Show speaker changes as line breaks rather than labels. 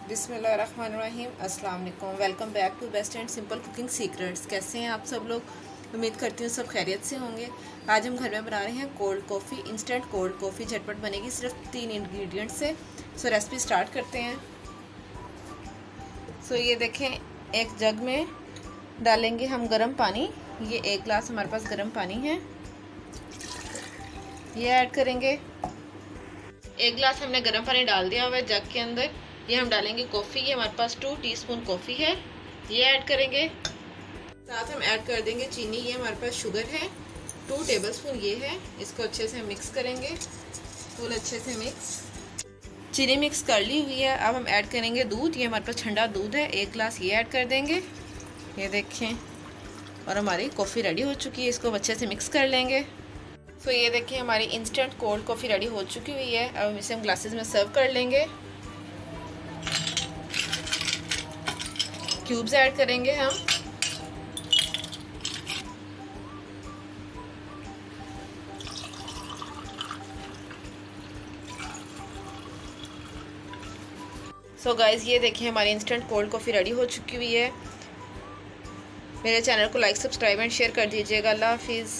बिस्मिल्लाहिर्रहमानिर्रहीम। अस्सलाम वालेकुम। Welcome back to best and simple cooking secrets. कैसे हैं आप सब लोग? उम्मीद करती हूँ सब खैरियत से होंगे। आज हम घर में बना रहे हैं cold coffee, instant cold coffee. झटपट बनेगी सिर्फ 3 इंग्रेडिएंट से। सो रेसिपी स्टार्ट करते हैं। सो ये देखें, एक जग में डालेंगे हम गर्म पानी। ये 1 गिलास हमारे पास गर्म पानी है, ये ऐड करेंगे। 1 गिलास हमने गर्म पानी डाल दिया हुआ है जग के अंदर। ये हम डालेंगे कॉफ़ी। ये हमारे पास 2 टीस्पून कॉफ़ी है, ये ऐड करेंगे। साथ हम ऐड कर देंगे चीनी। ये हमारे पास शुगर है 2 टेबलस्पून ये है। इसको अच्छे से मिक्स करेंगे, फुल अच्छे से मिक्स। चीनी मिक्स कर ली हुई है। अब हम ऐड करेंगे दूध। ये हमारे पास ठंडा दूध है, 1 गिलास ये ऐड कर देंगे। ये देखें, और हमारी कॉफ़ी रेडी हो चुकी है। इसको अच्छे से मिक्स कर लेंगे। तो ये देखिए, हमारी इंस्टेंट कोल्ड कॉफ़ी रेडी हो चुकी हुई है। अब इसे हम ग्लासेस में सर्व कर लेंगे। क्यूब्स ऐड करेंगे हम। सो गाइज़, ये देखिए हमारी इंस्टेंट कोल्ड कॉफ़ी रेडी हो चुकी हुई है। मेरे चैनल को लाइक, सब्सक्राइब एंड शेयर कर दीजिएगा। अल्लाह हाफिज़।